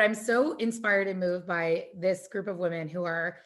I'm so inspired and moved by this group of women who are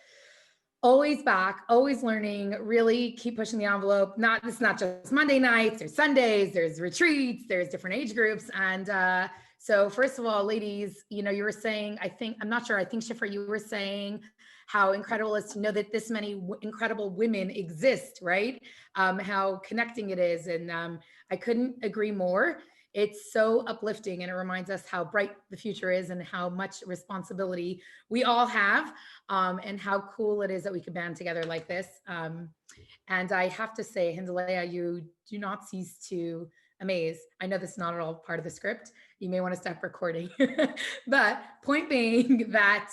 always back, always learning, really keep pushing the envelope. It's not just Monday nights, there's Sundays, there's retreats, there's different age groups. And so first of all, ladies, you were saying, I'm not sure, I think Shifra, you were saying how incredible it is to know that this many incredible women exist, right? How connecting it is. And I couldn't agree more. It's so uplifting, and it reminds us how bright the future is and how much responsibility we all have, and how cool it is that we can band together like this. And I have to say, Hindalea, you do not cease to amaze. I know this is not at all part of the script. You may want to stop recording. But point being that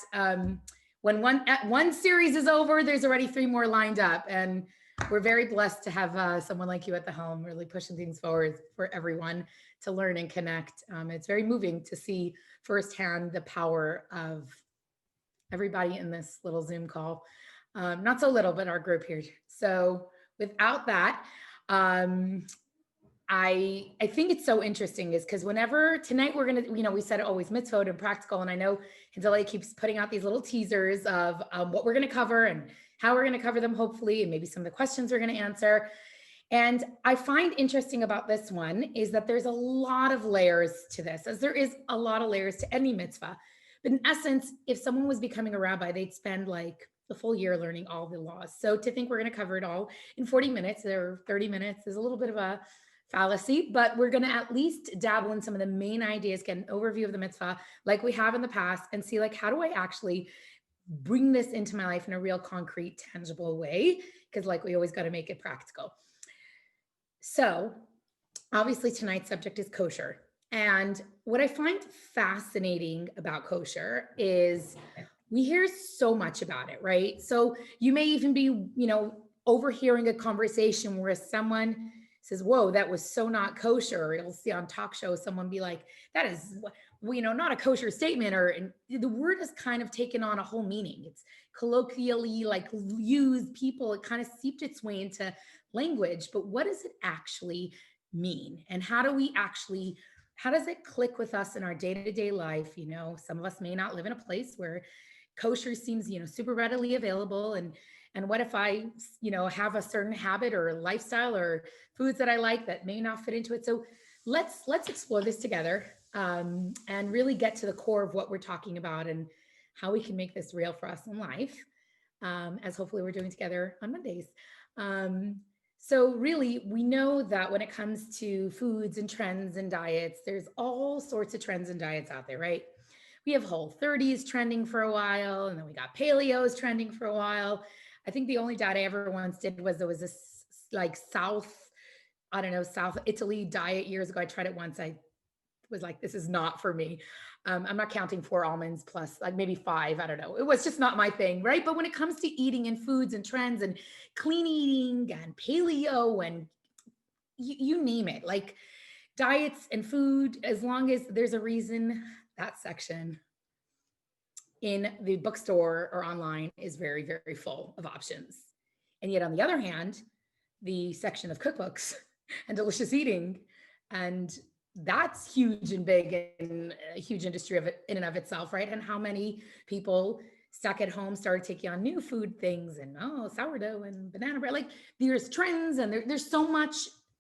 when one series is over, there's already 3 more lined up. And we're very blessed to have someone like you at the helm, really pushing things forward for everyone to learn and connect. It's very moving to see firsthand the power of everybody in this little Zoom call. Not so little, but our group here. So without that, I think it's so interesting is because whenever tonight we're going to, we said always mitzvot and practical. And I know Hindalea keeps putting out these little teasers of what we're going to cover and how we're going to cover them, hopefully, and maybe some of the questions we're going to answer. And I find interesting about this one is that there's a lot of layers to this, as there is a lot of layers to any mitzvah. But in essence, if someone was becoming a rabbi, they'd spend like the full year learning all the laws. So to think we're going to cover it all in 40 minutes or 30 minutes is a little bit of a fallacy, but we're going to at least dabble in some of the main ideas, get an overview of the mitzvah like we have in the past, and see like, how do I actually bring this into my life in a real concrete, tangible way? Because like we always got to make it practical. So obviously tonight's subject is kosher. And what I find fascinating about kosher is we hear so much about it, right? So you may even be, overhearing a conversation where someone says, whoa, that was so not kosher. Or you'll see on talk shows, someone be like, that is, not a kosher statement. Or the word has kind of taken on a whole meaning. It's colloquially like used, people, it kind of seeped its way into language, but what does it actually mean? And how does it click with us in our day-to-day life? Some of us may not live in a place where kosher seems, super readily available. And what if I, have a certain habit or lifestyle or foods that I like that may not fit into it? So let's explore this together, and really get to the core of what we're talking about and how we can make this real for us in life, as hopefully we're doing together on Mondays. So really, we know that when it comes to foods and trends and diets, there's all sorts of trends and diets out there, right? We have Whole30s trending for a while, and then we got Paleo's trending for a while. I think the only diet I ever once did was there was this like South Italy diet years ago. I tried it once. I was like, this is not for me. I'm not counting 4 almonds plus like maybe 5. I don't know. It was just not my thing, right? But when it comes to eating and foods and trends and clean eating and paleo and you name it, like diets and food, as long as there's a reason, that section in the bookstore or online is very, very full of options. And yet on the other hand, the section of cookbooks and delicious eating, and that's huge and big and a huge industry of it in and of itself, right? And how many people stuck at home started taking on new food things and sourdough and banana bread. Like there's trends and there's so much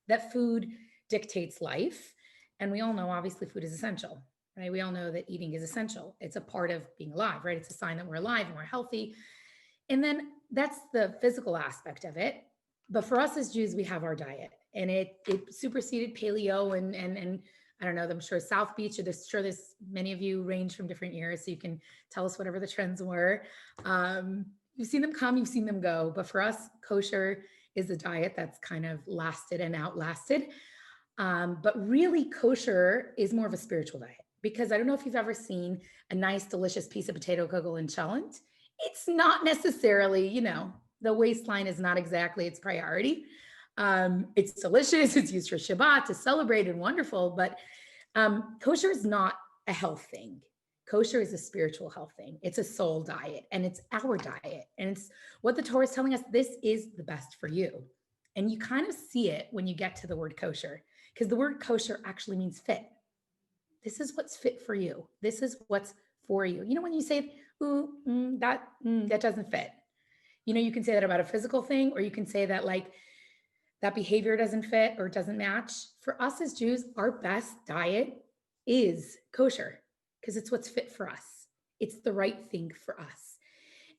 that food dictates life. And we all know obviously food is essential, right? We all know that eating is essential. It's a part of being alive, right? It's a sign that we're alive and we're healthy. And then that's the physical aspect of it. But for us as Jews, we have our diet, and it superseded paleo and I don't know, I'm sure South Beach, there's many of you range from different years, so you can tell us whatever the trends were. You've seen them come, you've seen them go, but for us, kosher is a diet that's kind of lasted and outlasted. But really kosher is more of a spiritual diet, because I don't know if you've ever seen a nice, delicious piece of potato kugel in cholent. It's not necessarily, the waistline is not exactly its priority. It's delicious. It's used for Shabbat to celebrate and wonderful, but kosher is not a health thing. Kosher is a spiritual health thing. It's a soul diet, and it's our diet. And it's what the Torah is telling us, this is the best for you. And you kind of see it when you get to the word kosher, because the word kosher actually means fit. This is what's fit for you. This is what's for you. You know, when you say, ooh, that doesn't fit. You know, you can say that about a physical thing, or you can say that like that behavior doesn't fit or doesn't match. For us as Jews, our best diet is kosher because it's what's fit for us. It's the right thing for us.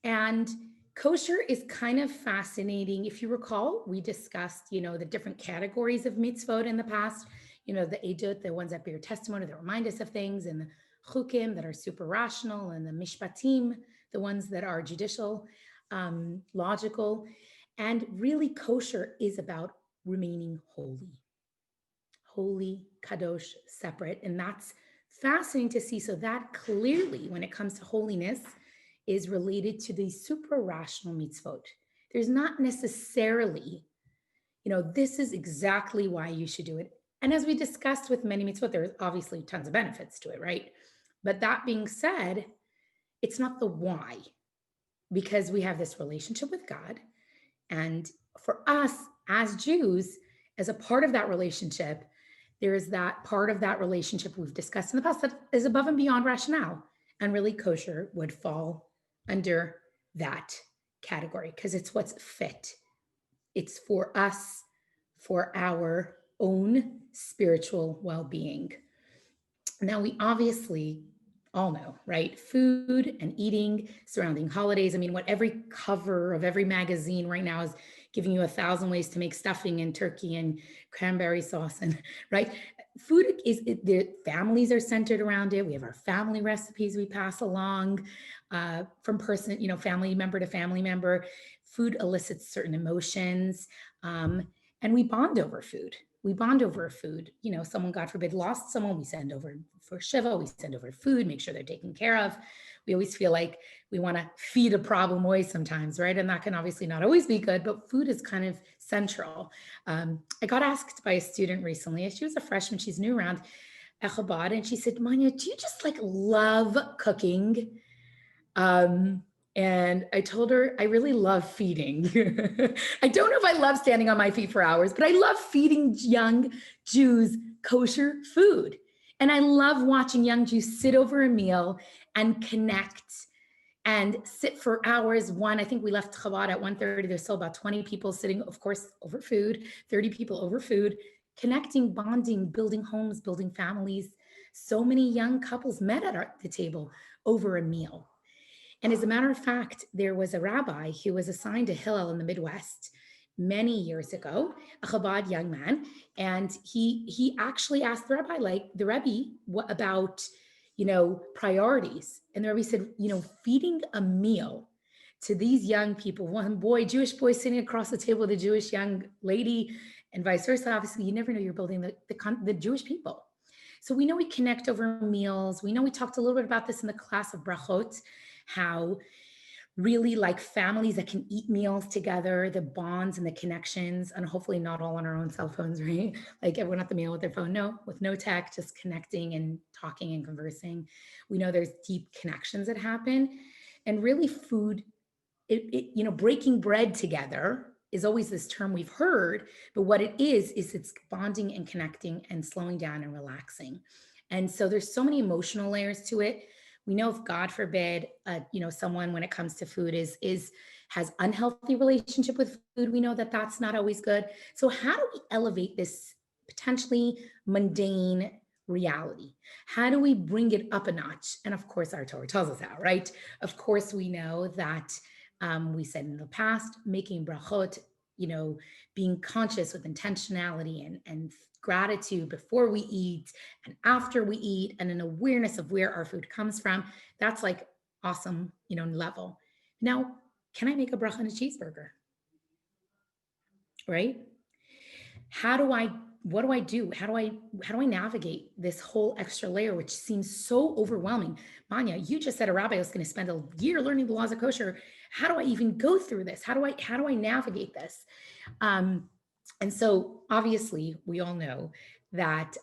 And kosher is kind of fascinating. If you recall, we discussed, you know, the different categories of mitzvot in the past, you know, the edut, the ones that bear testimony, that remind us of things, and the chukim that are super rational, and the mishpatim, the ones that are judicial, logical. And really, kosher is about remaining holy, kadosh, separate. And that's fascinating to see. So that clearly, when it comes to holiness, is related to the super rational mitzvot. There's not necessarily, you know, this is exactly why you should do it. And as we discussed with many mitzvot, there's obviously tons of benefits to it, right? But that being said, it's not the why, because we have this relationship with God. And for us as Jews, as a part of that relationship, there is that part of that relationship we've discussed in the past that is above and beyond rationale. And really, kosher would fall under that category because it's what's fit. It's for us, for our own spiritual well being. Now, we obviously all know, right? Food and eating surrounding holidays. I mean, what every cover of every magazine right now is giving you 1,000 ways to make stuffing and turkey and cranberry sauce, and right? Food is, the families are centered around it. We have our family recipes we pass along from person, you know, family member to family member. Food elicits certain emotions, and we bond over food. We bond over food. You know, someone, God forbid, lost someone, we send over for Shiva, we send over food, make sure they're taken care of. We always feel like we want to feed a problem away sometimes, right? And that can obviously not always be good, but food is kind of central. I got asked by a student recently, she was a freshman, she's new around Chabad, and she said, Manya, do you just like love cooking? And I told her, I really love feeding. I don't know if I love standing on my feet for hours, but I love feeding young Jews kosher food. And I love watching young Jews sit over a meal and connect and sit for hours. I think we left Chabad at 1:30. There's still about 20 people sitting, of course, over food, 30 people over food, connecting, bonding, building homes, building families. So many young couples met at the table over a meal. And as a matter of fact, there was a rabbi who was assigned to Hillel in the Midwest many years ago, a Chabad young man, and he actually asked the rabbi, like the Rebbe, what about, you know, priorities? And the Rebbe said, you know, feeding a meal to these young people, one boy, Jewish boy sitting across the table with a Jewish young lady, and vice versa. Obviously, you never know you're building the Jewish people. So we know we connect over meals. We know we talked a little bit about this in the class of brachot, how really like families that can eat meals together, the bonds and the connections, and hopefully not all on our own cell phones, right? Like everyone at the meal with their phone, no, with no tech, just connecting and talking and conversing. We know there's deep connections that happen. And really food, you know, breaking bread together is always this term we've heard, but what it is it's bonding and connecting and slowing down and relaxing. And so there's so many emotional layers to it. We know if God forbid, you know, someone when it comes to food has unhealthy relationship with food, we know that that's not always good. So how do we elevate this potentially mundane reality? How do we bring it up a notch? And of course, our Torah tells us how, right? Of course, we know that we said in the past, making brachot, you know, being conscious with intentionality and gratitude before we eat and after we eat, and an awareness of where our food comes from. That's like awesome, you know, level. Now, can I make a bracha on a cheeseburger? Right? What do I do? How do I navigate this whole extra layer, which seems so overwhelming? Manya, you just said a rabbi was going to spend a year learning the laws of kosher. How do I even go through this? How do I navigate this? And so obviously we all know that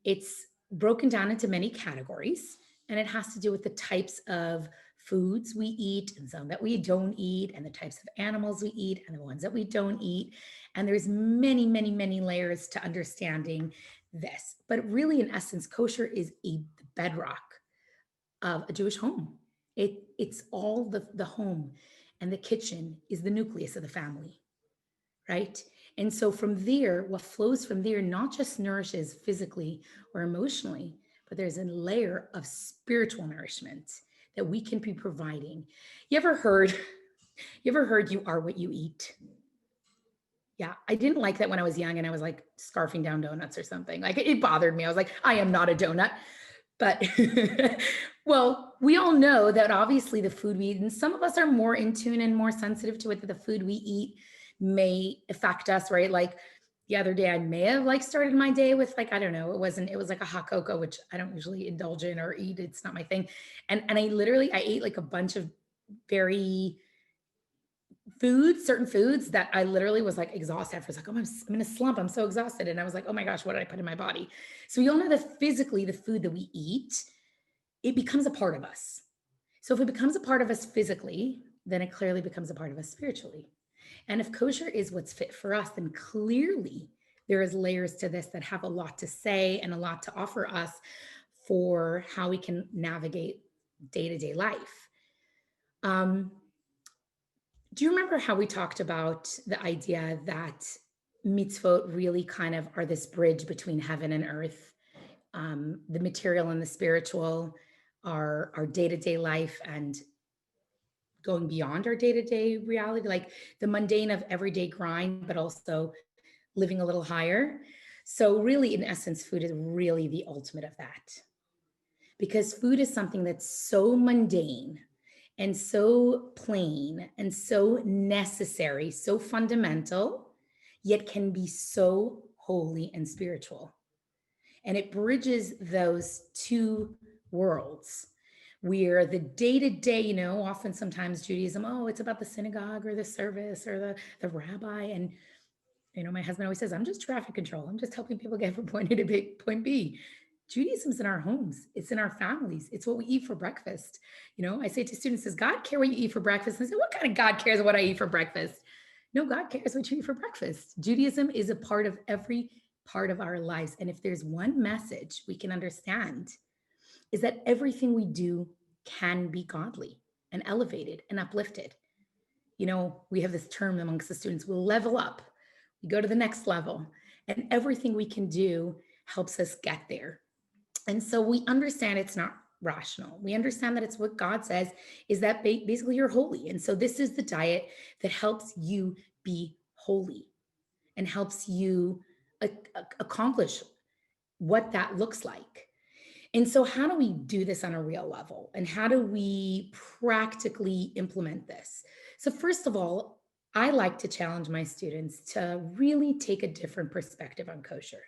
it's broken down into many categories, and it has to do with the types of foods we eat and some that we don't eat, and the types of animals we eat and the ones that we don't eat. And there's many, many, many layers to understanding this. But really, in essence, kosher is a bedrock of a Jewish home. It's all the home, and the kitchen is the nucleus of the family, right? And so from there, what flows from there not just nourishes physically or emotionally, but there's a layer of spiritual nourishment that we can be providing. You ever heard, you ever heard you are what you eat? Yeah, I didn't like that when I was young and I was like scarfing down donuts or something. Like it bothered me. I was like, I am not a donut. But well, we all know that obviously the food we eat, and some of us are more in tune and more sensitive to it, that the food we eat may affect us, right? Like the other day, I may have like started my day with like, I don't know, it was like a hot cocoa, which I don't usually indulge in or eat. It's not my thing. And I ate like a bunch of very certain foods that I literally was like exhausted. I was like, oh, I'm in a slump. I'm so exhausted. And I was like, oh my gosh, what did I put in my body? So we all know that physically the food that we eat, it becomes a part of us. So if it becomes a part of us physically, then it clearly becomes a part of us spiritually. And if kosher is what's fit for us, then clearly there is layers to this that have a lot to say and a lot to offer us for how we can navigate day-to-day life. Do you remember how we talked about the idea that mitzvot really kind of are this bridge between heaven and earth? The material and the spiritual, our day-to-day life, and going beyond our day-to-day reality, like the mundane of everyday grind, but also living a little higher. So really, in essence, food is really the ultimate of that, because food is something that's so mundane and so plain and so necessary, so fundamental, yet can be so holy and spiritual. And it bridges those two worlds where the day to day, often sometimes Judaism, oh, it's about the synagogue or the service or the rabbi. And, my husband always says, I'm just traffic control. I'm just helping people get from point A to point B. Judaism's in our homes. It's in our families. It's what we eat for breakfast. I say to students, does God care what you eat for breakfast? And I say, what kind of God cares what I eat for breakfast? No, God cares what you eat for breakfast. Judaism is a part of every part of our lives. And if there's one message we can understand, is that everything we do can be godly and elevated and uplifted. We have this term amongst the students, we'll level up. We go to the next level, and everything we can do helps us get there. And so we understand it's not rational. We understand that it's what God says is that basically you're holy. And so this is the diet that helps you be holy and helps you accomplish what that looks like. And so how do we do this on a real level? And how do we practically implement this? So first of all, I like to challenge my students to really take a different perspective on kosher.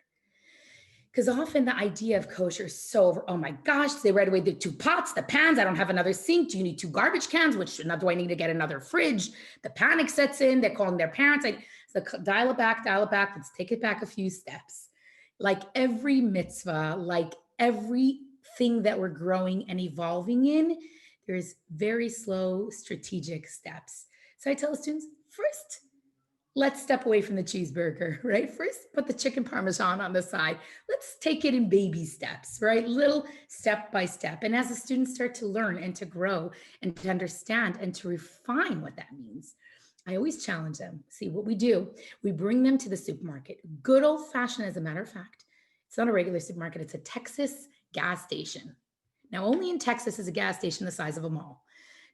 Because often the idea of kosher is so over, oh my gosh, they right away, the two pots, the pans, I don't have another sink. Do you need two garbage cans? Which do I need to get another fridge? The panic sets in, they're calling their parents. So dial it back, let's take it back a few steps. Like every mitzvah, like everything that we're growing and evolving in, there's very slow strategic steps. So I tell the students, first, let's step away from the cheeseburger, right? First, put the chicken parmesan on the side. Let's take it in baby steps, right? Little step by step. And as the students start to learn and to grow and to understand and to refine what that means, I always challenge them. See what we do. We bring them to the supermarket, good old fashioned, as a matter of fact. It's not a regular supermarket. It's a Texas gas station. Now, only in Texas is a gas station the size of a mall,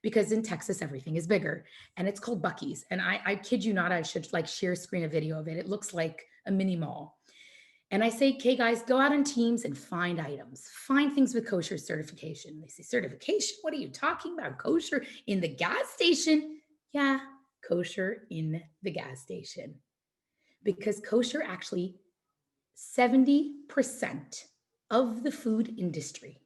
because in Texas, everything is bigger, and it's called Buc-ee's. And I kid you not, I should like share screen a video of it. It looks like a mini mall. And I say, okay, guys, go out in teams and find items, find things with kosher certification. They say, certification? What are you talking about? Kosher in the gas station? Yeah, kosher in the gas station. Because kosher actually, 70% of the food industry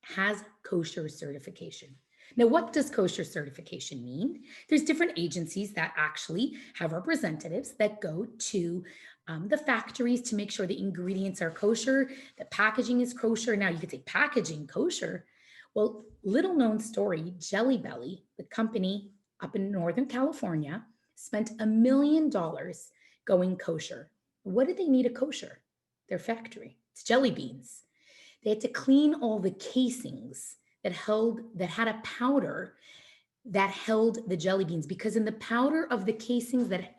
has kosher certification. Now, what does kosher certification mean? There's different agencies that actually have representatives that go to the factories to make sure the ingredients are kosher, the packaging is kosher. Now, you could say packaging kosher. Well, little known story, Jelly Belly, the company up in Northern California, spent $1 million going kosher. What did they need a kosher? Their factory. It's jelly beans. They had to clean all the casings that had a powder that held the jelly beans, because in the powder of the casings that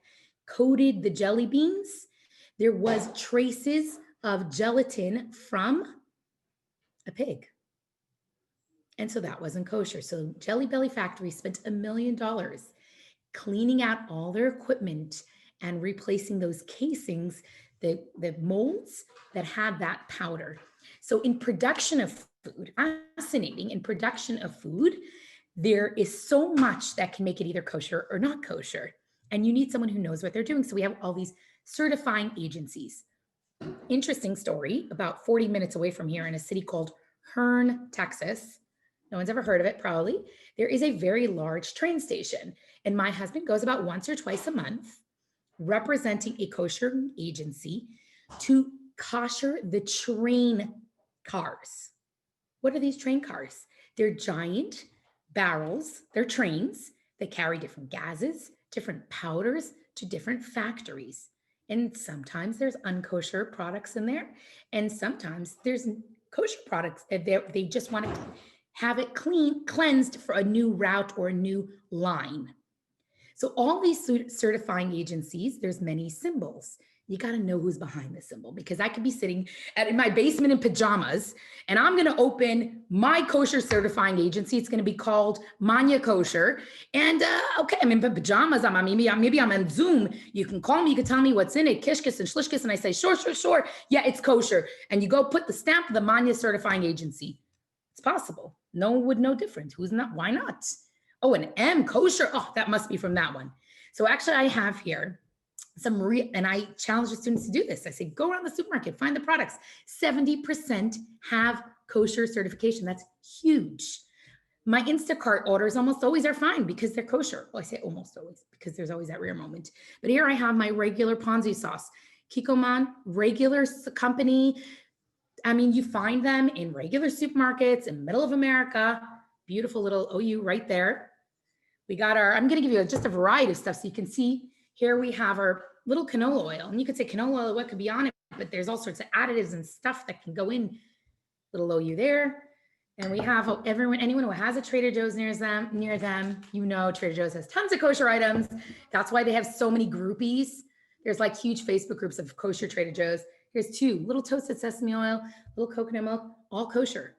coated the jelly beans, there was traces of gelatin from a pig. And so that wasn't kosher. So Jelly Belly Factory spent $1 million cleaning out all their equipment and replacing those casings, the molds that had that powder. So in production of food, fascinating, in production of food, there is so much that can make it either kosher or not kosher. And you need someone who knows what they're doing. So we have all these certifying agencies. Interesting story, about 40 minutes away from here in a city called Hearne, Texas. No one's ever heard of it, probably. There is a very large train station. And my husband goes about once or twice a month representing a kosher agency to kosher the train cars. What are these train cars? They're giant barrels, they're trains that carry different gases, different powders to different factories. And sometimes there's unkosher products in there. And sometimes there's kosher products. They just want to have it cleansed for a new route or a new line. So all these certifying agencies, there's many symbols. You got to know who's behind the symbol, because I could be sitting in my basement in pajamas and I'm going to open my kosher certifying agency. It's going to be called Manya Kosher. And okay, I'm in pajamas. Maybe I'm on Zoom. You can call me. You can tell me what's in it, kishkis and shlishkis. And I say, sure. Yeah, it's kosher. And you go put the stamp of the Manya certifying agency. It's possible. No one would know different. Who's not? Why not? Oh, an M kosher. Oh, that must be from that one. So actually I have here and I challenge the students to do this. I say, go around the supermarket, find the products. 70% have kosher certification. That's huge. My Instacart orders almost always are fine because they're kosher. Well, I say almost always because there's always that rare moment. But here I have my regular Ponzu sauce. Kikkoman, regular company. I mean, you find them in regular supermarkets in the middle of America. Beautiful little OU right there. We got I'm going to give you just a variety of stuff so you can see. Here we have our little canola oil. And you could say canola oil, what could be on it? But there's all sorts of additives and stuff that can go in. Little OU there. And we have anyone who has a Trader Joe's near them, you know Trader Joe's has tons of kosher items. That's why they have so many groupies. There's like huge Facebook groups of kosher Trader Joe's. Here's two, little toasted sesame oil, little coconut milk, all kosher,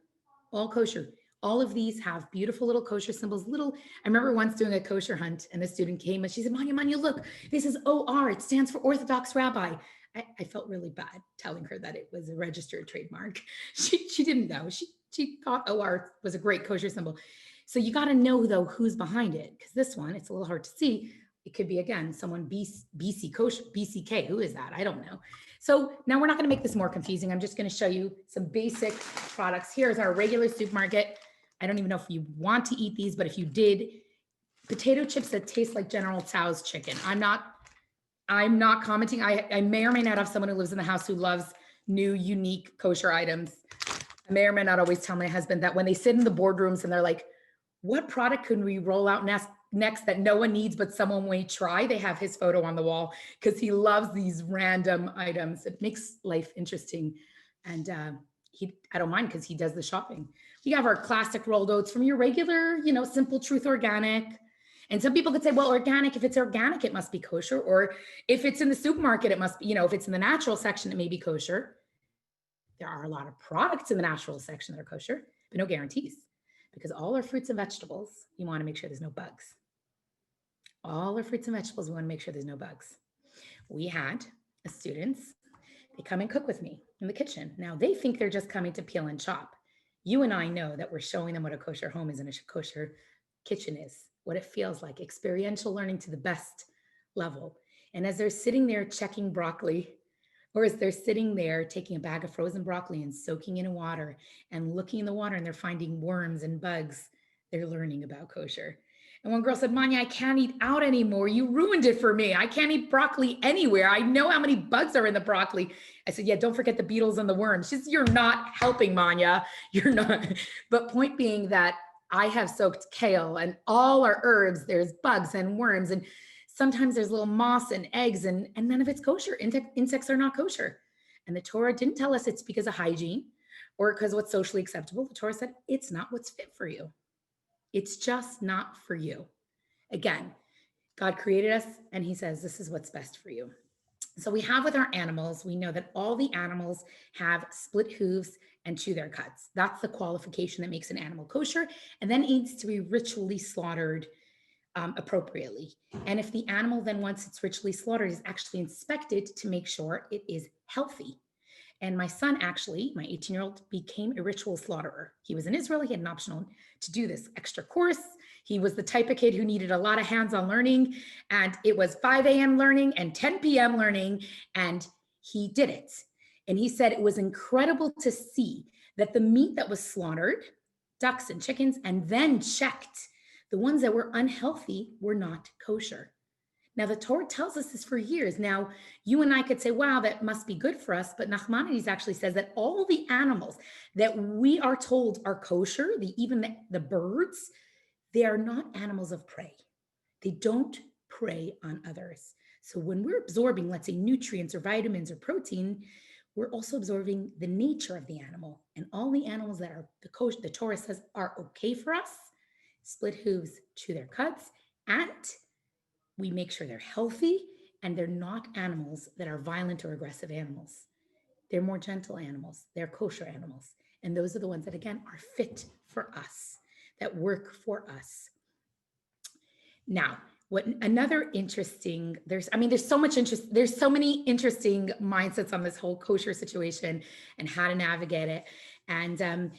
all kosher. All of these have beautiful little kosher symbols. I remember once doing a kosher hunt and a student came and she said, Manya, look, this is OR. It stands for Orthodox Rabbi. I felt really bad telling her that it was a registered trademark. She didn't know. She thought OR was a great kosher symbol. So you got to know though who's behind it, because this one, it's a little hard to see. It could be, again, someone BC kosher, BCK. Who is that? I don't know. So now we're not going to make this more confusing. I'm just going to show you some basic products. Here's our regular supermarket. I don't even know if you want to eat these, but if you did, potato chips that taste like General Tso's chicken. I'm not commenting. I may or may not have someone who lives in the house who loves new, unique kosher items. I may or may not always tell my husband that when they sit in the boardrooms and they're like, what product can we roll out next that no one needs, but someone may try? They have his photo on the wall because he loves these random items. It makes life interesting. And I don't mind because he does the shopping. We have our classic rolled oats from your regular, Simple Truth organic. And some people could say, well, organic, if it's organic, it must be kosher. Or if it's in the supermarket, it must be, if it's in the natural section, it may be kosher. There are a lot of products in the natural section that are kosher, but no guarantees. Because all our fruits and vegetables, you want to make sure there's no bugs. All our fruits and vegetables, we want to make sure there's no bugs. We had students, they come and cook with me in the kitchen. Now they think they're just coming to peel and chop. You and I know that we're showing them what a kosher home is and a kosher kitchen is, what it feels like, experiential learning to the best level. And as they're sitting there checking broccoli, or as they're sitting there taking a bag of frozen broccoli and soaking in water and looking in the water and they're finding worms and bugs, they're learning about kosher. And one girl said, Manya, I can't eat out anymore. You ruined it for me. I can't eat broccoli anywhere. I know how many bugs are in the broccoli. I said, yeah, don't forget the beetles and the worms. She said, you're not helping, Manya. You're not. But point being that I have soaked kale and all our herbs, there's bugs and worms. And sometimes there's little moss and eggs and none of it's kosher. Insects are not kosher. And the Torah didn't tell us it's because of hygiene or because what's socially acceptable. The Torah said it's not what's fit for you. It's just not for you. Again, God created us and he says, this is what's best for you. So we have with our animals, we know that all the animals have split hooves and chew their cuts. That's the qualification that makes an animal kosher, and then it needs to be ritually slaughtered appropriately. And if the animal then, once it's ritually slaughtered, is actually inspected to make sure it is healthy. And my son, actually, my 18-year-old, became a ritual slaughterer. He was in Israel. He had an optional to do this extra course. He was the type of kid who needed a lot of hands-on learning. And it was 5 a.m. learning and 10 p.m. learning. And he did it. And he said it was incredible to see that the meat that was slaughtered, ducks and chickens, and then checked, the ones that were unhealthy were not kosher. Now, the Torah tells us this for years. Now, you and I could say, wow, that must be good for us. But Nachmanides actually says that all the animals that we are told are kosher, even the birds, they are not animals of prey. They don't prey on others. So when we're absorbing, let's say, nutrients or vitamins or protein, we're also absorbing the nature of the animal. And all the animals that are the Torah says are okay for us, split hooves, chew their cuts, and we make sure they're healthy, and they're not animals that are violent or aggressive animals. They're more gentle animals. They're kosher animals. And those are the ones that, again, are fit for us, that work for us. Now, what another interesting, there's so much interest, there's so many interesting mindsets on this whole kosher situation and how to navigate it. And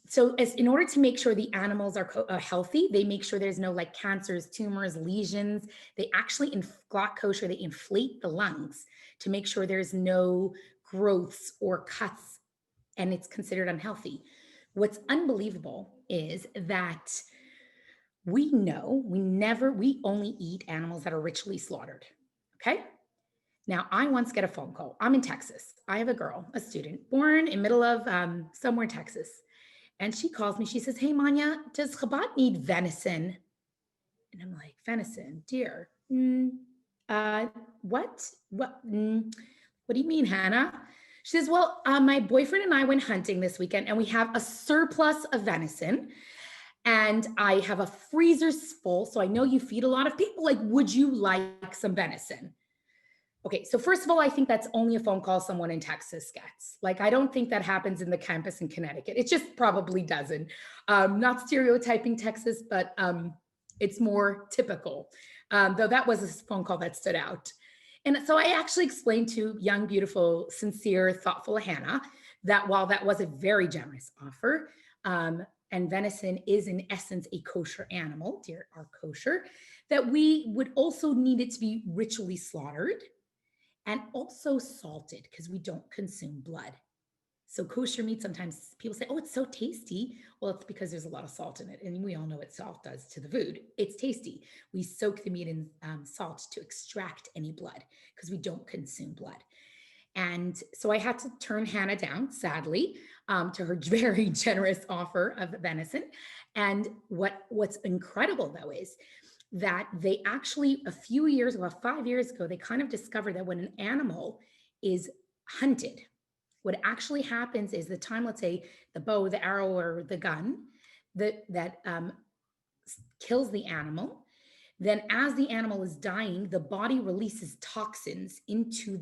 so in order to make sure the animals are healthy, they make sure there's no like cancers, tumors, lesions. They actually, in glatt kosher, they inflate the lungs to make sure there's no growths or cuts, and it's considered unhealthy. What's unbelievable is that we know we only eat animals that are ritually slaughtered. Okay. Now, I once get a phone call. I'm in Texas. I have a girl, a student, born in middle of somewhere in Texas. And she calls me. She says, hey, Manya, does Chabad need venison? And I'm like, venison, dear. What? What do you mean, Hannah? She says, well, my boyfriend and I went hunting this weekend, and we have a surplus of venison. And I have a freezer full. So I know you feed a lot of people. Like, would you like some venison? Okay, so first of all, I think that's only a phone call someone in Texas gets. Like, I don't think that happens in the campus in Connecticut. It just probably doesn't. Not stereotyping Texas, but it's more typical. Though that was a phone call that stood out. And so I actually explained to young, beautiful, sincere, thoughtful Hannah that while that was a very generous offer, and venison is in essence a kosher animal, dear are kosher, that we would also need it to be ritually slaughtered and also salted because we don't consume blood. So kosher meat, sometimes people say, oh, it's so tasty. Well, it's because there's a lot of salt in it. And we all know what salt does to the food. It's tasty. We soak the meat in salt to extract any blood because we don't consume blood. And so I had to turn Hannah down, sadly, to her very generous offer of venison. And what's incredible, though, is that they actually, a few years ago, 5 years ago, they kind of discovered that when an animal is hunted, what actually happens is the time, let's say, the bow, the arrow, or the gun that kills the animal, then as the animal is dying, the body releases toxins into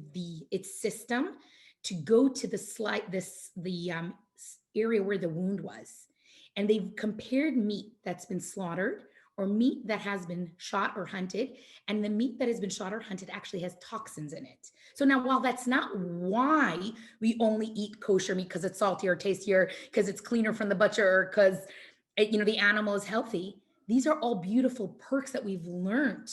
its system to go to the area where the wound was. And they've compared meat that's been slaughtered or meat that has been shot or hunted, and the meat that has been shot or hunted actually has toxins in it. So now, while that's not why we only eat kosher meat because it's saltier, tastier, because it's cleaner from the butcher, or because the animal is healthy, these are all beautiful perks that we've learned.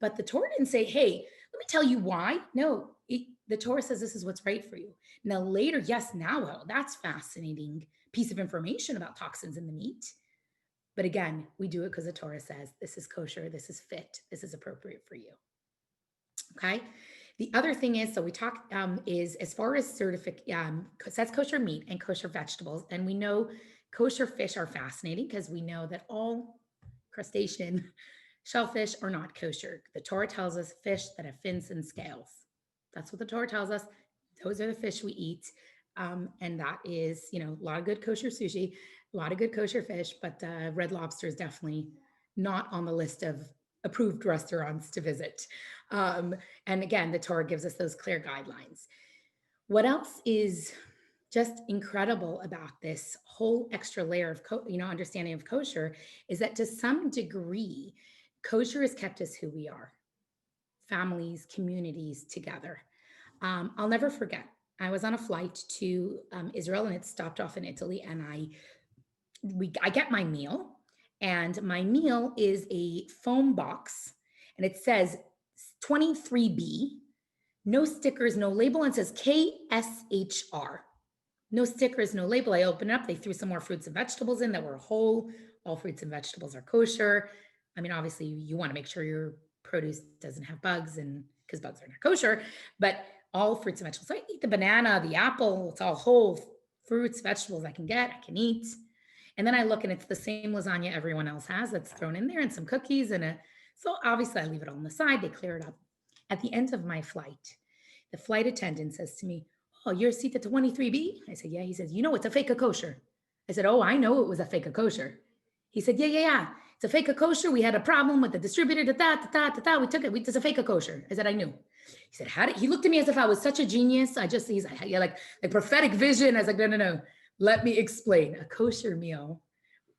But the Torah didn't say, hey, let me tell you why. No, the Torah says this is what's right for you. Now later, yes, now that's fascinating piece of information about toxins in the meat. But again, we do it because the Torah says this is kosher, this is fit, this is appropriate for you. Okay. The other thing is, so we talk is as far as that's kosher meat and kosher vegetables. And we know kosher fish are fascinating because we know that all crustacean shellfish are not kosher. The Torah tells us fish that have fins and scales. That's what the Torah tells us. Those are the fish we eat. And that is, a lot of good kosher sushi, a lot of good kosher fish, but Red Lobster is definitely not on the list of approved restaurants to visit. Um, and again, the Torah gives us those clear guidelines. What else is just incredible about this whole extra layer of understanding of kosher is that to some degree, kosher has kept us who we are, families, communities together. I'll never forget. I was on a flight to Israel, and it stopped off in Italy, and I get my meal, and my meal is a foam box, and it says 23B, no stickers, no label, and it says KSHR. No stickers, no label. I open it up. They threw some more fruits and vegetables in that were whole. All fruits and vegetables are kosher. I mean, obviously, you want to make sure your produce doesn't have bugs, and because bugs are not kosher, but all fruits and vegetables. So I eat the banana, the apple. It's all whole fruits, vegetables I can eat. And then I look, and it's the same lasagna everyone else has that's thrown in there, and some cookies so obviously I leave it all on the side. They clear it up. At the end of my flight, the flight attendant says to me, "Oh, you're seated 23B?" I said, "Yeah." He says, "It's a fake of kosher." I said, "Oh, I know it was a fake of kosher." He said, "Yeah. It's a fake of kosher. We had a problem with the distributor. We took it. It's a fake of kosher." I said, "I knew." He said, he looked at me as if I was such a genius. He's like prophetic vision. I was like, no. Let me explain. A kosher meal,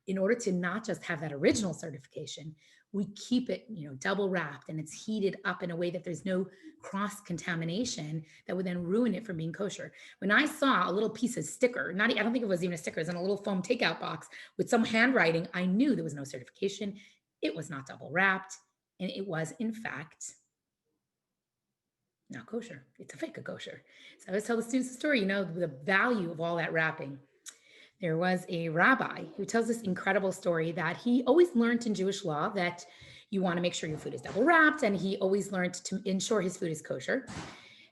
in order to not just have that original certification, we keep it, double wrapped, and it's heated up in a way that there's no cross contamination that would then ruin it from being kosher. When I saw a little piece of sticker, I don't think it was even a sticker, it was in a little foam takeout box with some handwriting, I knew there was no certification. It was not double wrapped, and it was in fact not kosher. It's a fake of kosher. So I always tell the students the story, the value of all that wrapping. There was a rabbi who tells this incredible story that he always learned in Jewish law that you want to make sure your food is double wrapped, and he always learned to ensure his food is kosher.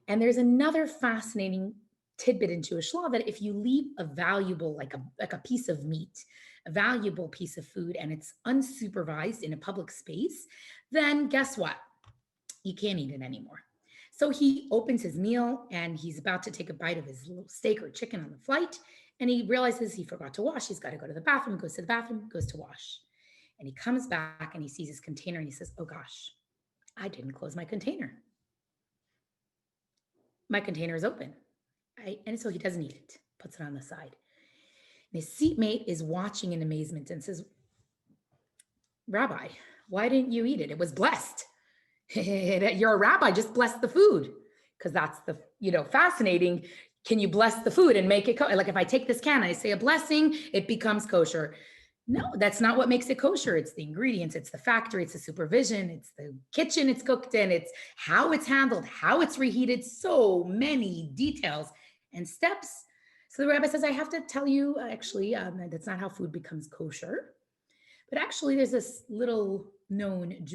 And there's another fascinating tidbit in Jewish law that if you leave a valuable, like a piece of meat, a valuable piece of food, and it's unsupervised in a public space, then guess what? You can't eat it anymore. So he opens his meal, and he's about to take a bite of his little steak or chicken on the flight, and he realizes he forgot to wash. He's got to go to the bathroom, goes to the bathroom, goes to wash. And he comes back, and he sees his container, and he says, "Oh gosh, I didn't close my container. My container is open." And so he doesn't eat it, puts it on the side. And his seatmate is watching in amazement and says, "Rabbi, why didn't you eat it? It was blessed. You're a rabbi, just bless the food." Because that's the, fascinating. Can you bless the food and make it like if I take this can and I say a blessing, it becomes kosher? No, that's not what makes it kosher. It's the ingredients, it's the factory, it's the supervision, it's the kitchen it's cooked in, it's how it's handled, how it's reheated, so many details and steps. So the rabbi says, "I have to tell you, actually, that's not how food becomes kosher. But actually, there's this little known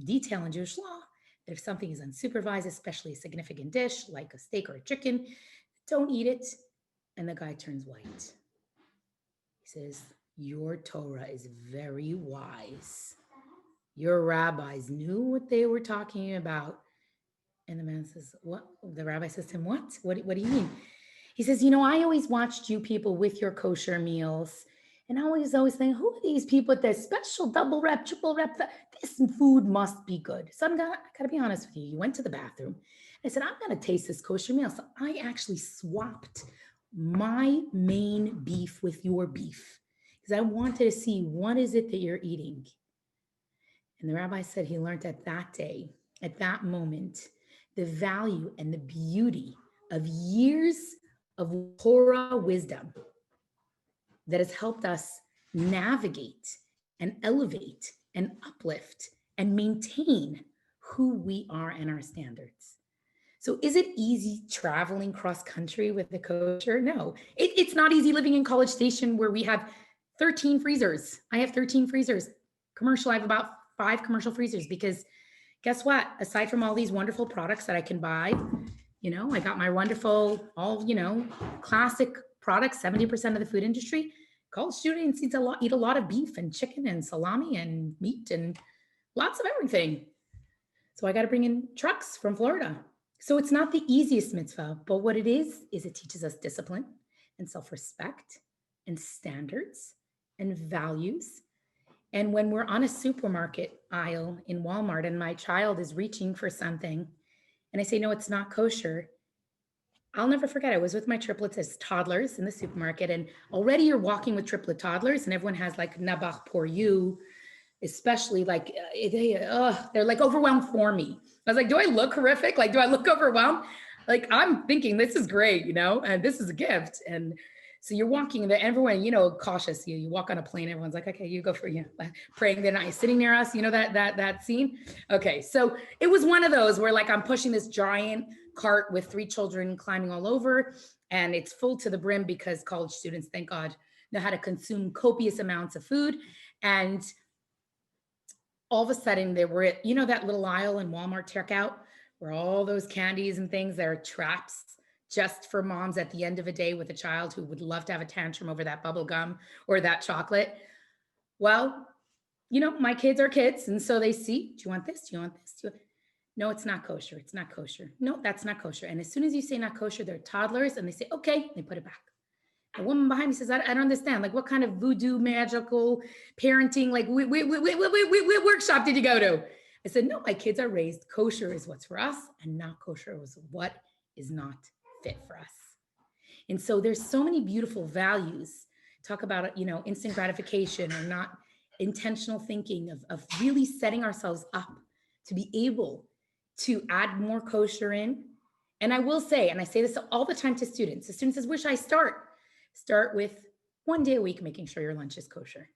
detail in Jewish law that if something is unsupervised, especially a significant dish like a steak or a chicken, don't eat it." And the guy turns white. He says, "Your Torah is very wise. Your rabbis knew what they were talking about." And the man says, "What?" The rabbi says to him, What do you mean?" He says, "I always watched you people with your kosher meals. And I always think, who are these people with their special double wrap, triple wrap? This food must be good." So I got to be honest with you. You went to the bathroom. I said, "I'm going to taste this kosher meal." So I actually swapped my main beef with your beef because I wanted to see what is it that you're eating. And the rabbi said he learned at that day, at that moment, the value and the beauty of years of Torah wisdom that has helped us navigate and elevate and uplift and maintain who we are and our standards. So is it easy traveling cross country with the kosher? No, it's not easy living in College Station where we have 13 freezers. I have 13 freezers. Commercial, I have about 5 commercial freezers because guess what? Aside from all these wonderful products that I can buy, I got my wonderful, classic products, 70% of the food industry. College students eat a lot of beef and chicken and salami and meat and lots of everything. So I got to bring in trucks from Florida. So it's not the easiest mitzvah, but what it is it teaches us discipline and self-respect and standards and values. And when we're on a supermarket aisle in Walmart and my child is reaching for something and I say, no, it's not kosher, I'll never forget. I was with my triplets as toddlers in the supermarket, and already you're walking with triplet toddlers, and everyone has like nabach pour you, especially like they're like overwhelmed for me. I was like, do I look horrific? Like, do I look overwhelmed? Like, I'm thinking this is great, and this is a gift. And so you're walking there, everyone, cautious. You walk on a plane, everyone's like, okay, you go for praying. They're not sitting near us. That scene. Okay, so it was one of those where like I'm pushing this giant cart with 3 children climbing all over, and it's full to the brim because college students, thank God, know how to consume copious amounts of food. And all of a sudden there were, that little aisle in Walmart checkout where all those candies and things that are traps just for moms at the end of a day with a child who would love to have a tantrum over that bubble gum or that chocolate. Well, my kids are kids. And so they see, do you want this? Do you want this? No, it's not kosher. It's not kosher. No, that's not kosher. And as soon as you say not kosher, they're toddlers and they say, okay, they put it back. The woman behind me says, I don't understand. Like, what kind of voodoo, magical parenting, like, what workshop did you go to? I said, no, my kids are raised. Kosher is what's for us, and not kosher is what is not fit for us. And so there's so many beautiful values. Talk about, instant gratification or not intentional thinking of really setting ourselves up to be able to add more kosher in. And I will say, and I say this all the time to students, the student says, where should I start? Start with 1 day a week, making sure your lunch is kosher.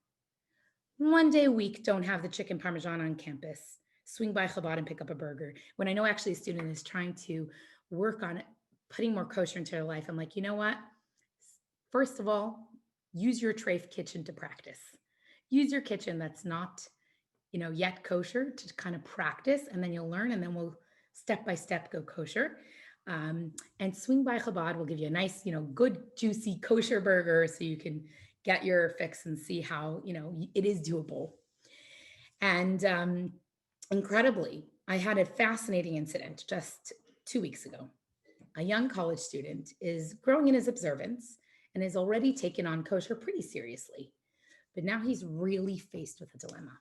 1 day a week, don't have the chicken parmesan on campus. Swing by Chabad and pick up a burger. When I know actually a student is trying to work on putting more kosher into their life, I'm like, you know what? First of all, use your treif kitchen to practice. Use your kitchen that's not, yet kosher to kind of practice, and then you'll learn, and then we'll step by step go kosher. And swing by Chabad will give you a nice, good, juicy kosher burger so you can get your fix and see how, it is doable. And incredibly, I had a fascinating incident just 2 weeks ago. A young college student is growing in his observance and is already taken on kosher pretty seriously. But now he's really faced with a dilemma.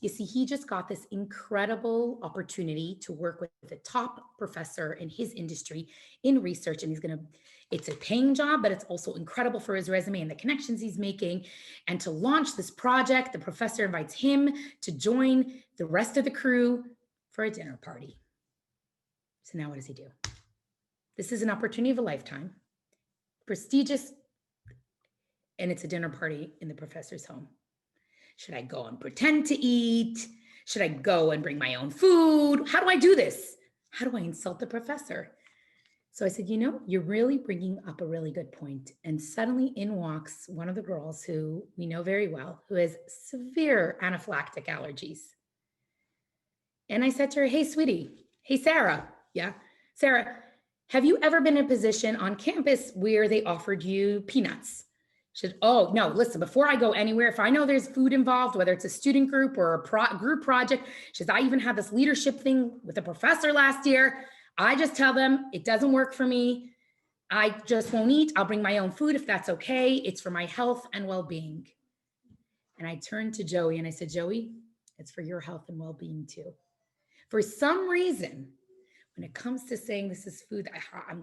You see, he just got this incredible opportunity to work with a top professor in his industry in research. And it's a paying job, but it's also incredible for his resume and the connections he's making. And to launch this project, the professor invites him to join the rest of the crew for a dinner party. So now what does he do? This is an opportunity of a lifetime, prestigious, and it's a dinner party in the professor's home. Should I go and pretend to eat? Should I go and bring my own food? How do I do this? How do I insult the professor? So I said, you're really bringing up a really good point. And suddenly in walks one of the girls who we know very well, who has severe anaphylactic allergies. And I said to her, hey, sweetie. Hey, Sarah. Yeah. Sarah, have you ever been in a position on campus where they offered you peanuts? She said, oh, no, listen, before I go anywhere, if I know there's food involved, whether it's a student group or a group project, she says, I even had this leadership thing with a professor last year. I just tell them it doesn't work for me. I just won't eat. I'll bring my own food if that's okay. It's for my health and well-being. And I turned to Joey and I said, Joey, it's for your health and well-being too. For some reason, when it comes to saying this is food, I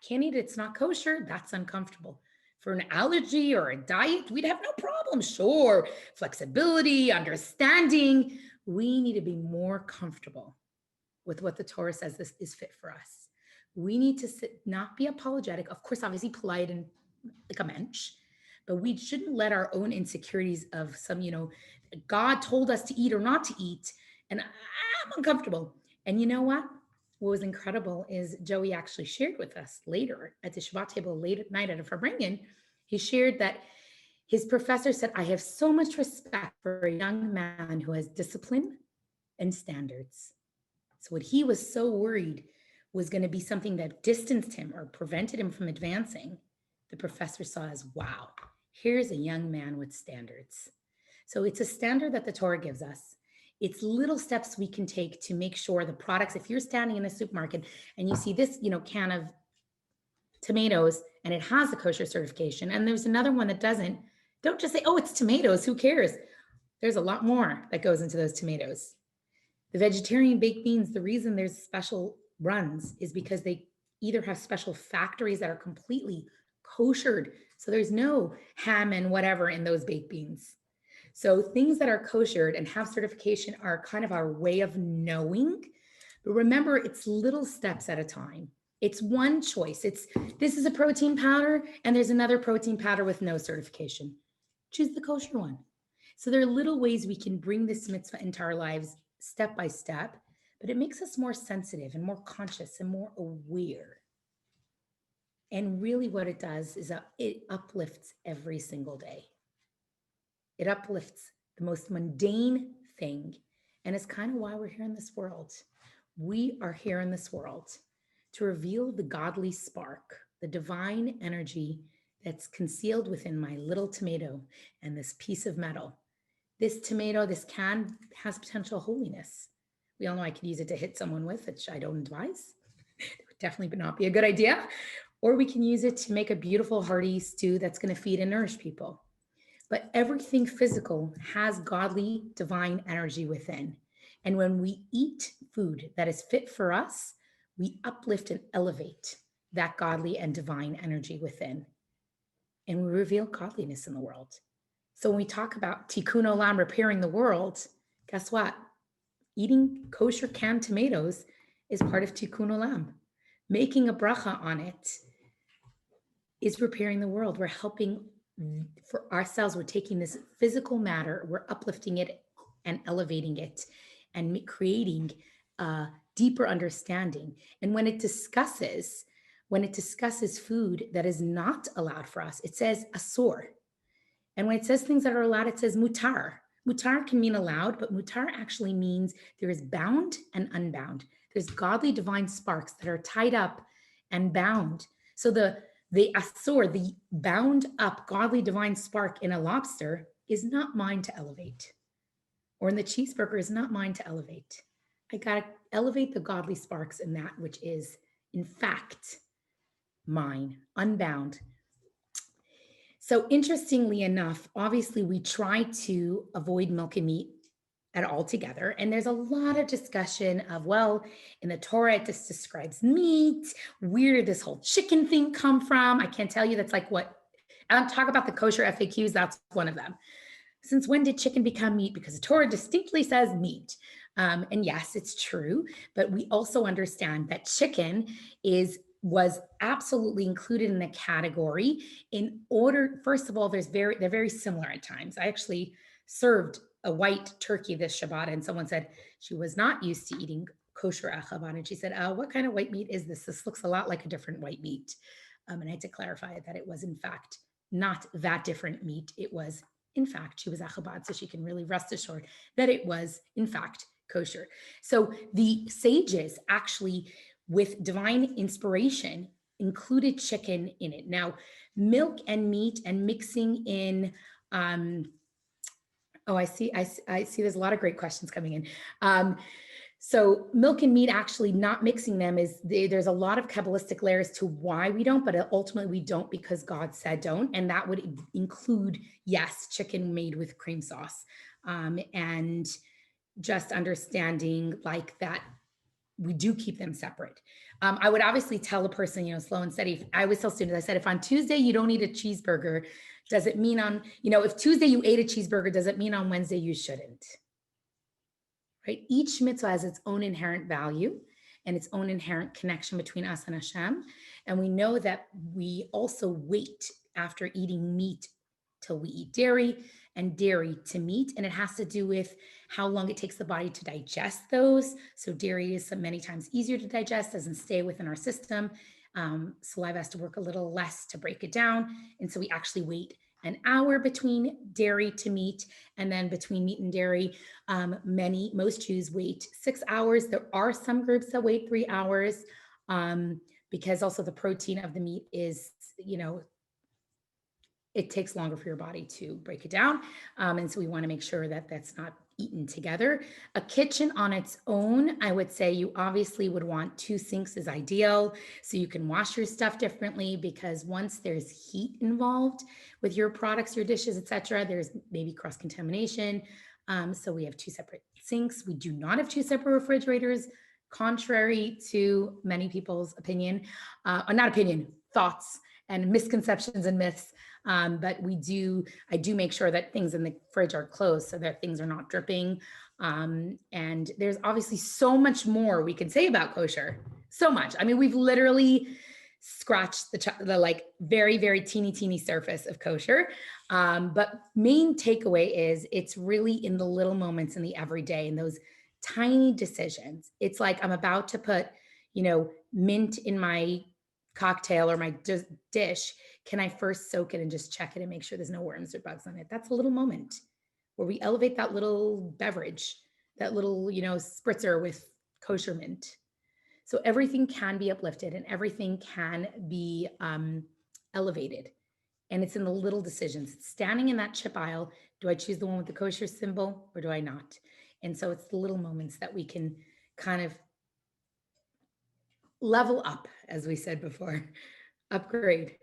can't eat it, it's not kosher, that's uncomfortable. For an allergy or a diet, we'd have no problem. Sure, flexibility, understanding. We need to be more comfortable with what the Torah says this is fit for us. We need to not be apologetic. Of course, obviously polite and like a mensch, but we shouldn't let our own insecurities of some, God told us to eat or not to eat, and I'm uncomfortable. And you know what? What was incredible is Joey actually shared with us later at the Shabbat table late at night at a Farbrengen. He shared that his professor said, I have so much respect for a young man who has discipline and standards. So what he was so worried was going to be something that distanced him or prevented him from advancing, the professor saw as, wow, here's a young man with standards. So it's a standard that the Torah gives us. it's little steps we can take to make sure the products, if you're standing in a supermarket and you see this, can of tomatoes and it has the kosher certification, and there's another one that doesn't, don't just say, oh, it's tomatoes, who cares? There's a lot more that goes into those tomatoes. The vegetarian baked beans, the reason there's special runs is because they either have special factories that are completely koshered. So there's no ham and whatever in those baked beans. So things that are koshered and have certification are kind of our way of knowing. But remember, it's little steps at a time. It's one choice. This is a protein powder and there's another protein powder with no certification. Choose the kosher one. So there are little ways we can bring this mitzvah into our lives step by step, but it makes us more sensitive and more conscious and more aware. And really what it does is it uplifts every single day. It uplifts the most mundane thing. And it's kind of why we're here in this world. We are here in this world to reveal the godly spark, the divine energy that's concealed within my little tomato and this piece of metal. This tomato, this can has potential holiness. We all know I could use it to hit someone with, which I don't advise. It would definitely not be a good idea. Or we can use it to make a beautiful hearty stew that's going to feed and nourish people. But everything physical has godly, divine energy within. And when we eat food that is fit for us, we uplift and elevate that godly and divine energy within. And we reveal godliness in the world. So when we talk about tikkun olam, repairing the world, guess what? Eating kosher canned tomatoes is part of tikkun olam. Making a bracha on it is repairing the world. We're helping for ourselves. We're taking this physical matter, we're uplifting it and elevating it and creating a deeper understanding. And when it discusses food that is not allowed for us, it says asur. And when it says things that are allowed, it says mutar. Mutar can mean allowed, but mutar actually means there is bound and unbound. There's godly divine sparks that are tied up and bound. So the asur, the bound up godly divine spark in a lobster is not mine to elevate. Or in the cheeseburger is not mine to elevate. I got to elevate the godly sparks in that which is, in fact, mine, unbound. So interestingly enough, obviously we try to avoid milk and meat at all together. And there's a lot of discussion of, well, in the Torah, it just describes meat. Where did this whole chicken thing come from? I can't tell you. That's like what, I'm talking about the kosher FAQs. That's one of them. Since when did chicken become meat? Because the Torah distinctly says meat. And yes, it's true. But we also understand that chicken was absolutely included in the category in order. First of all, they're very similar at times. I actually served a white turkey this Shabbat, and someone said she was not used to eating kosher Shabbat, and she said, what kind of white meat is this? This looks a lot like a different white meat. And I had to clarify that it was in fact not that different meat. It was, in fact, she was Chabad, so she can really rest assured that it was, in fact, kosher. So the sages actually, with divine inspiration, included chicken in it. Now, milk and meat and mixing in, I see there's a lot of great questions coming in. So milk and meat, actually not mixing them there's a lot of Kabbalistic layers to why we don't, but ultimately we don't because God said don't. And that would include, yes, chicken made with cream sauce. And just understanding like that we do keep them separate. I would obviously tell a person, slow and steady. I always tell students, I said, if on Tuesday you don't eat a cheeseburger, does it mean if Tuesday you ate a cheeseburger, does it mean on Wednesday you shouldn't? Right? Each mitzvah has its own inherent value and its own inherent connection between us and Hashem. And we know that we also wait after eating meat till we eat dairy, and dairy to meat. And it has to do with how long it takes the body to digest those. So dairy is many times easier to digest, doesn't stay within our system. Saliva has to work a little less to break it down. And so we actually wait an hour between dairy to meat, and then between meat and dairy, most Jews wait 6 hours. There are some groups that wait 3 hours because also the protein of the meat is, it takes longer for your body to break it down. And so we want to make sure that that's not eaten together. A kitchen on its own, I would say you obviously would want 2 sinks is ideal, so you can wash your stuff differently, because once there's heat involved with your products, your dishes, etc., there's maybe cross-contamination. So we have 2 separate sinks. We do not have 2 separate refrigerators, contrary to many people's opinion, not opinion, thoughts and misconceptions and myths. But I do make sure that things in the fridge are closed so that things are not dripping. And there's obviously so much more we can say about kosher. So much. I mean, we've literally scratched the like very, very teeny surface of kosher. But main takeaway is it's really in the little moments in the everyday, in those tiny decisions. It's like I'm about to put, mint in my cocktail or my dish. Can I first soak it and just check it and make sure there's no worms or bugs on it? That's a little moment where we elevate that little beverage, that little, spritzer with kosher mint. So everything can be uplifted and everything can be elevated. And it's in the little decisions. It's standing in that chip aisle. Do I choose the one with the kosher symbol or do I not? And so it's the little moments that we can kind of level up, as we said before, upgrade.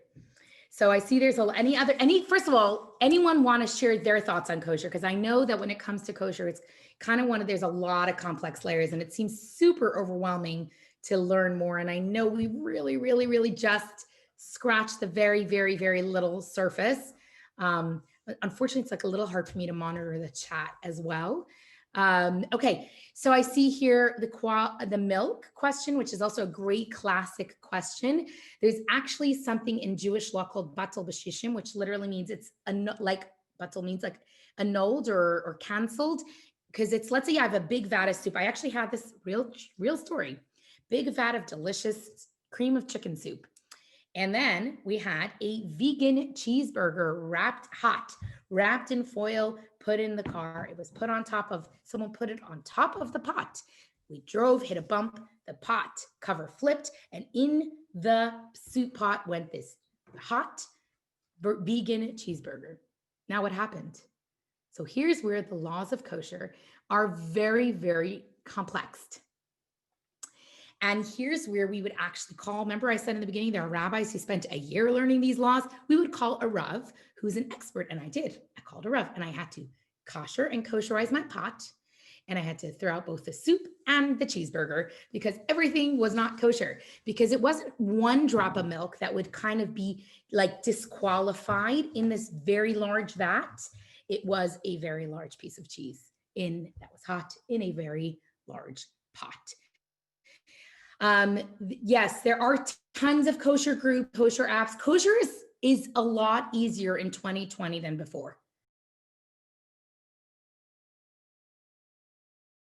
So I see there's first of all, anyone want to share their thoughts on kosher? Because I know that when it comes to kosher, it's kind of there's a lot of complex layers and it seems super overwhelming to learn more. And I know we really, really, really just scratched the very, very, very little surface. Unfortunately, it's like a little hard for me to monitor the chat as well. Okay, so I see here the milk question, which is also a great classic question. There's actually something in Jewish law called batal b'shishim, which literally means it's batal means like annulled or canceled. Because it's, let's say I have a big vat of soup. I actually had this real story. Big vat of delicious cream of chicken soup. And then we had a vegan cheeseburger wrapped in foil, put in the car. It was put on top of, someone put it on top of the pot. We drove, hit a bump, the pot cover flipped, and in the soup pot went this hot vegan cheeseburger. Now what happened? So here's where the laws of kosher are very, very complex. And here's where we would actually call, remember I said in the beginning, there are rabbis who spent a year learning these laws. We would call a Rav who's an expert, and I did. I called a Rav, and I had to kosher and kosherize my pot, and I had to throw out both the soup and the cheeseburger because everything was not kosher, because it wasn't one drop of milk that would kind of be like disqualified in this very large vat. It was a very large piece of cheese that was hot in a very large pot. Yes, there are tons of kosher groups, kosher apps. Kosher is a lot easier in 2020 than before.